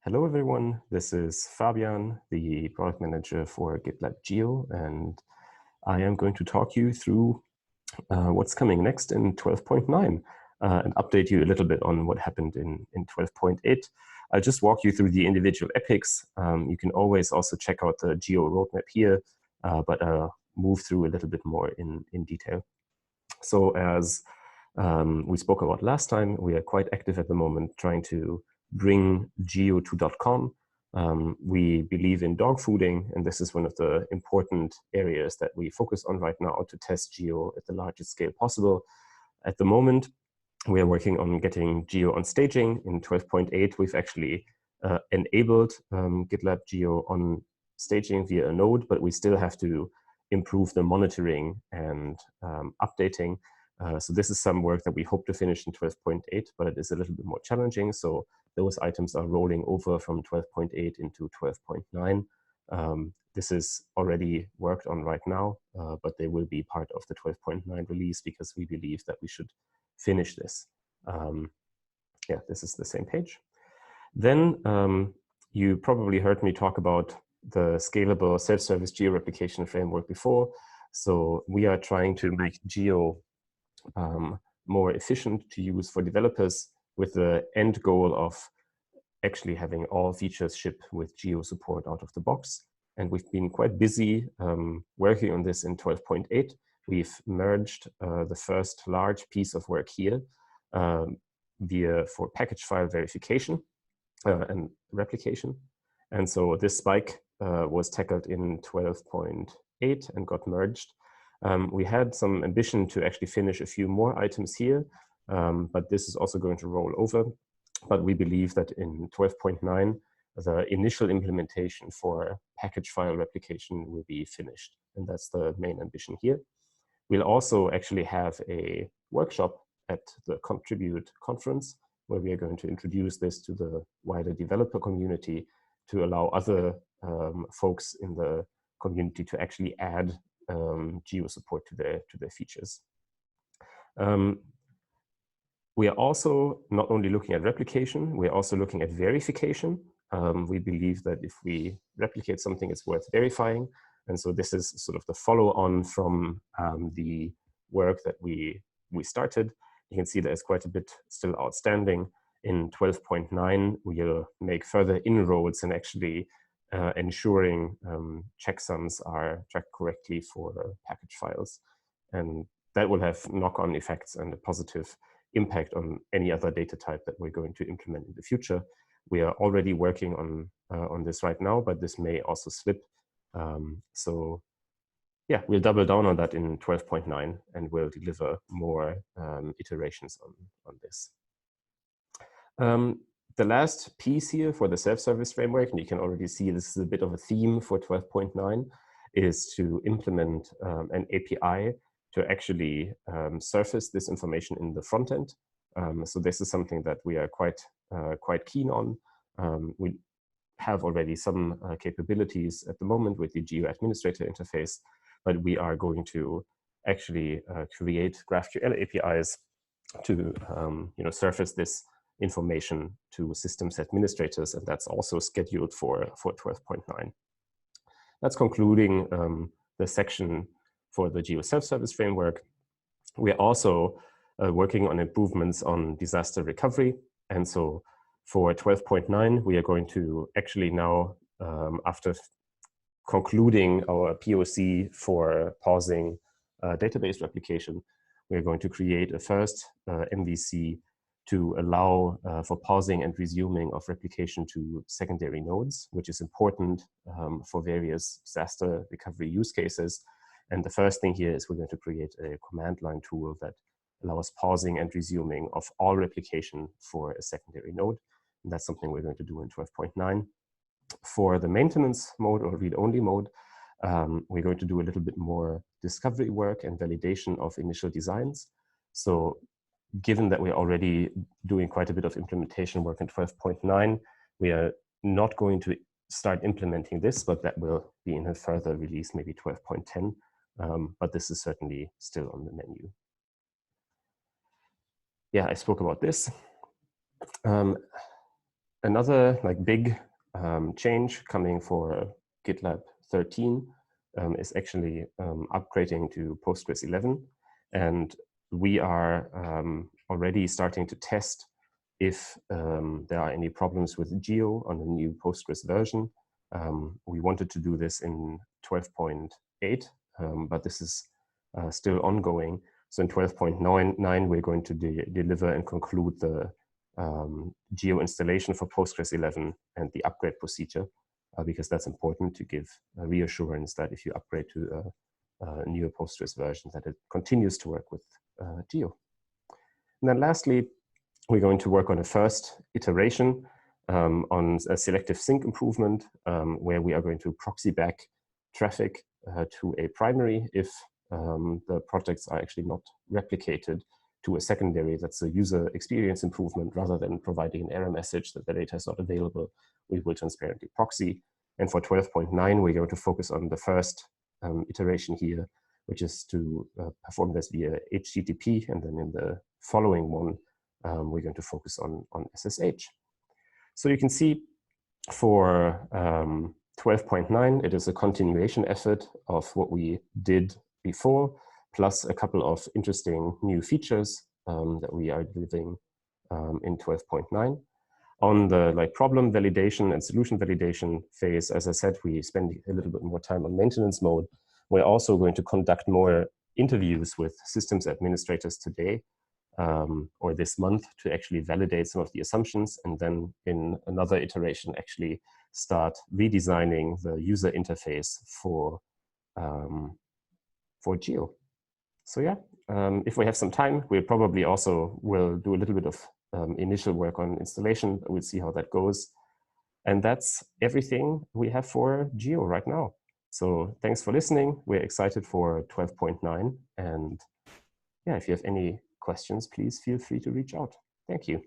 Hello, everyone. This is Fabian, the product manager for GitLab Geo, and I am going to talk you through what's coming next in 12.9 and update you a little bit on what happened in 12.8. I'll just walk you through the individual epics. You can always also check out the Geo roadmap here, but move through a little bit more in detail. So as we spoke about last time, we are quite active at the moment trying to bring Geo to .com. We believe in dog fooding, and this is one of the important areas that we focus on right now to test Geo at the largest scale possible. At the moment, we are working on getting Geo on staging. In 12.8, we've actually enabled GitLab Geo on staging via a node, but we still have to improve the monitoring and updating. So this is some work that we hope to finish in 12.8, but it is a little bit more challenging. So those items are rolling over from 12.8 into 12.9. This is already worked on right now, but they will be part of the 12.9 release because we believe that we should finish this. Yeah, this is the same page. Then you probably heard me talk about the scalable self-service Geo replication framework before. So we are trying to make Geo more efficient to use for developers with the end goal of actually having all features ship with Geo support out of the box. And we've been quite busy working on this in 12.8. We've merged the first large piece of work here for package file verification and replication. And so this spike was tackled in 12.8 and got merged. We had some ambition to actually finish a few more items here, but this is also going to roll over. But we believe that in 12.9, the initial implementation for package file replication will be finished. And that's the main ambition here. We'll also actually have a workshop at the Contribute conference where we are going to introduce this to the wider developer community to allow other folks in the community to actually add Geo support to their features. We are also not only looking at replication, we are also looking at verification. We believe that if we replicate something, it's worth verifying. And so this is sort of the follow-on from the work that we started. You can see there's quite a bit still outstanding. In 12.9, we'll make further inroads in actually ensuring checksums are tracked correctly for package files. And that will have knock-on effects and a positive impact on any other data type that we're going to implement in the future. We are already working on this right now, but this may also slip. So yeah, we'll double down on that in 12.9 and we'll deliver more iterations on this. The last piece here for the self-service framework, and you can already see this is a bit of a theme for 12.9, is to implement an API to actually surface this information in the front end. So this is something that we are quite keen on. We have already some capabilities at the moment with the Geo administrator interface, but we are going to actually create GraphQL APIs to surface this information to systems administrators, and that's also scheduled for 12.9. That's concluding the section for the Geo self-service framework. We are also working on improvements on disaster recovery, and so for 12.9, we are going to actually now, after concluding our POC for pausing database replication, we are going to create a first MVC to allow for pausing and resuming of replication to secondary nodes, which is important for various disaster recovery use cases. And the first thing here is we're going to create a command line tool that allows pausing and resuming of all replication for a secondary node. And that's something we're going to do in 12.9. For the maintenance mode or read-only mode, we're going to do a little bit more discovery work and validation of initial designs. So given that we're already doing quite a bit of implementation work in 12.9, we are not going to start implementing this, but that will be in a further release, maybe 12.10. But this is certainly still on the menu. Yeah, I spoke about this. Another big change coming for GitLab 13 is actually upgrading to Postgres 11. And we are already starting to test if there are any problems with Geo on the new Postgres version. We wanted to do this in 12.8, but this is still ongoing. So in 12.9, we're going to deliver and conclude the Geo installation for Postgres 11 and the upgrade procedure, because that's important to give reassurance that if you upgrade to a newer Postgres version, that it continues to work with Geo. And then lastly, we're going to work on a first iteration on a selective sync improvement, where we are going to proxy back traffic to a primary if the projects are actually not replicated to a secondary. That's a user experience improvement. Rather than providing an error message that the data is not available, we will transparently proxy. And for 12.9, we're going to focus on the first iteration here, which is to perform this via HTTP. And then in the following one, we're going to focus on SSH. So you can see for 12.9, it is a continuation effort of what we did before, plus a couple of interesting new features that we are delivering in 12.9. On the problem validation and solution validation phase, as I said, we spend a little bit more time on maintenance mode. We're also going to conduct more interviews with systems administrators today or this month to actually validate some of the assumptions, and then in another iteration actually start redesigning the user interface for Geo. So yeah, if we have some time, we probably also will do a little bit of initial work on installation. We'll see how that goes. And that's everything we have for Geo right now. So thanks for listening. We're excited for 12.9. And yeah, if you have any questions, please feel free to reach out. Thank you.